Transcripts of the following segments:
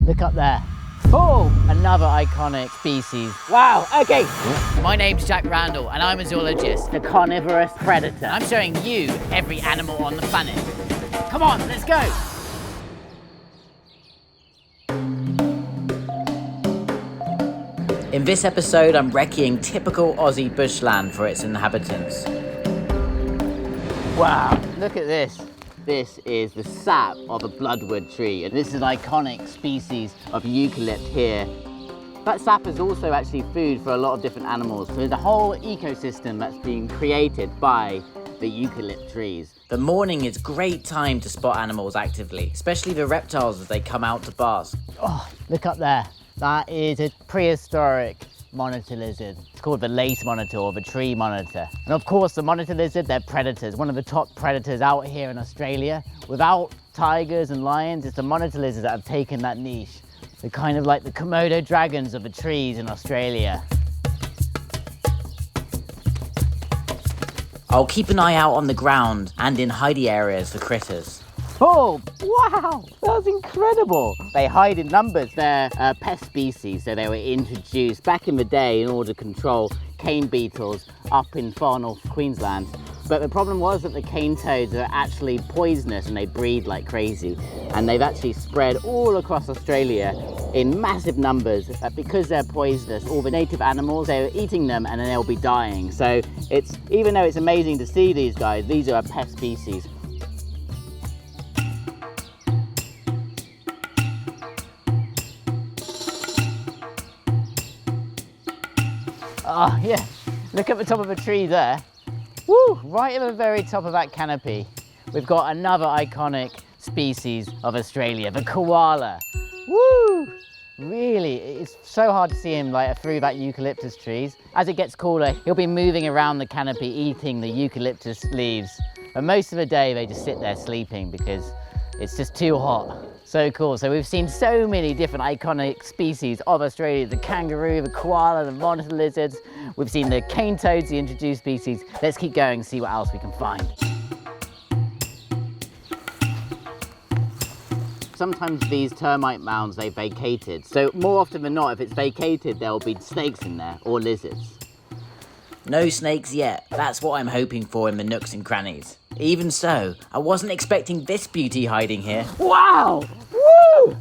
Look up there. Oh, another iconic species. Wow, okay. My name's Jack Randall and I'm a zoologist, the carnivorous predator. I'm showing you every animal on the planet. Come on, let's go. In this episode, I'm recceing typical Aussie bushland for its inhabitants. Wow, look at this. This is the sap of a bloodwood tree, and this is an iconic species of eucalypt here. That sap is also actually food for a lot of different animals. So there's a whole ecosystem that's being created by the eucalypt trees. The morning is a great time to spot animals actively, especially the reptiles as they come out to bask. Oh, look up there. That is a prehistoric monitor lizard. It's called the lace monitor or the tree monitor. And of course, the monitor lizard, they're predators. One of the top predators out here in Australia. Without tigers and lions, it's the monitor lizards that have taken that niche. They're kind of like the Komodo dragons of the trees in Australia. I'll keep an eye out on the ground and in hidey areas for critters. Oh, wow, that was incredible. They hide in numbers. They're a pest species, so they were introduced back in the day in order to control cane beetles up in far north Queensland. But the problem was that the cane toads are actually poisonous and they breed like crazy. And they've actually spread all across Australia in massive numbers. But because they're poisonous, all the native animals, they're eating them and then they'll be dying. So even though it's amazing to see these guys, these are a pest species. Oh yeah, look at the top of a tree there. Woo, right at the very top of that canopy, we've got another iconic species of Australia, the koala. Woo, really, it's so hard to see him through that eucalyptus trees. As it gets cooler, he'll be moving around the canopy, eating the eucalyptus leaves. But most of the day, they just sit there sleeping because it's just too hot. So cool. So we've seen so many different iconic species of Australia, the kangaroo, the koala, the monitor lizards. We've seen the cane toads, the introduced species. Let's keep going and see what else we can find. Sometimes these termite mounds, they vacated. So more often than not, if it's vacated, there'll be snakes in there or lizards. No snakes yet. That's what I'm hoping for in the nooks and crannies. Even so, I wasn't expecting this beauty hiding here. Wow! Woo!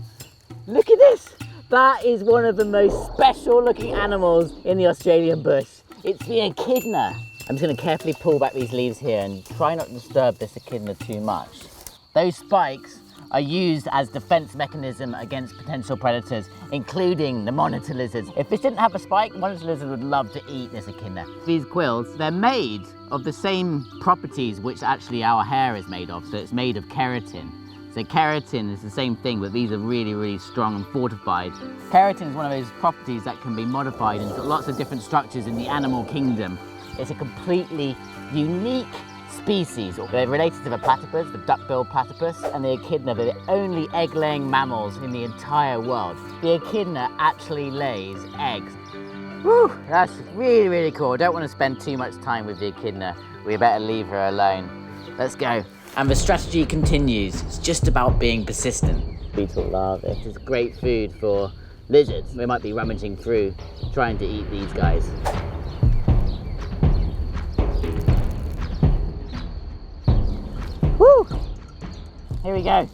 Look at this! That is one of the most special looking animals in the Australian bush. It's the echidna. I'm just going to carefully pull back these leaves here and try not to disturb this echidna too much. Those spikes are used as defense mechanism against potential predators, including the monitor lizards. If this didn't have a spike, monitor lizards would love to eat this echidna. These quills, they're made of the same properties which actually our hair is made of, so it's made of keratin. So keratin is the same thing, but these are really, really strong and fortified. Keratin is one of those properties that can be modified into lots of different structures in the animal kingdom. It's a completely unique species. They're related to the platypus, the duck-billed platypus, and the echidna. They're the only egg-laying mammals in the entire world. The echidna actually lays eggs. Woo, that's really, really cool. I don't want to spend too much time with the echidna. We better leave her alone. Let's go. And the strategy continues. It's just about being persistent. Beetle larvae. This is great food for lizards. We might be rummaging through, trying to eat these guys. Woo! Here we go.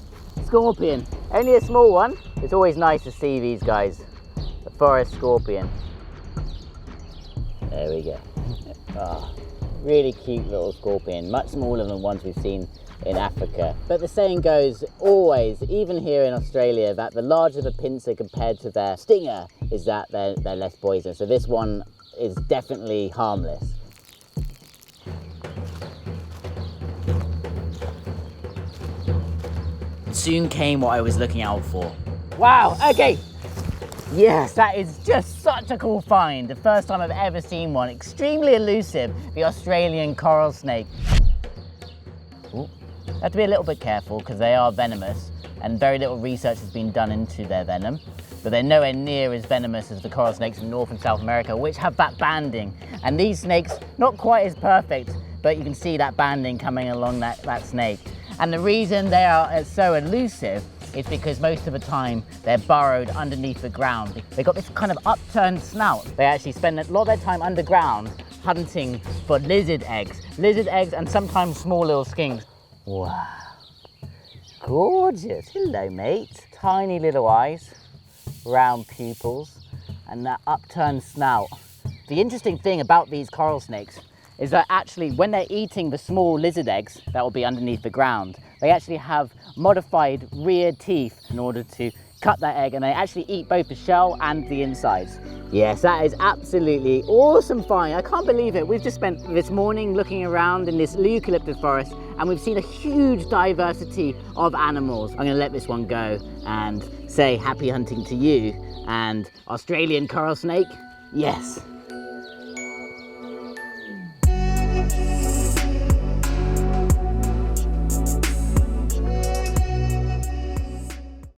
Scorpion. Only a small one. It's always nice to see these guys. The forest scorpion. There we go. Oh, really cute little scorpion. Much smaller than ones we've seen in Africa. But the saying goes always, even here in Australia, that the larger the pincer compared to their stinger is that they're less poisonous. So this one is definitely harmless. Soon came what I was looking out for. Wow, okay. Yes, that is just such a cool find. The first time I've ever seen one. Extremely elusive, the Australian coral snake. Ooh. Have to be a little bit careful because they are venomous and very little research has been done into their venom. But they're nowhere near as venomous as the coral snakes in North and South America, which have that banding. And these snakes, not quite as perfect, but you can see that banding coming along that snake. And the reason they are so elusive is because most of the time they're burrowed underneath the ground. They've got this kind of upturned snout. They actually spend a lot of their time underground hunting for lizard eggs and sometimes small little skinks. Wow, gorgeous. Hello, mate. Tiny little eyes, round pupils, and that upturned snout. The interesting thing about these coral snakes is that actually when they're eating the small lizard eggs that will be underneath the ground, they actually have modified rear teeth in order to cut that egg, and they actually eat both the shell and the insides. Yes, that is absolutely awesome find. I can't believe it. We've just spent this morning looking around in this eucalyptus forest and we've seen a huge diversity of animals. I'm gonna let this one go and say happy hunting to you. And Australian coral snake, yes.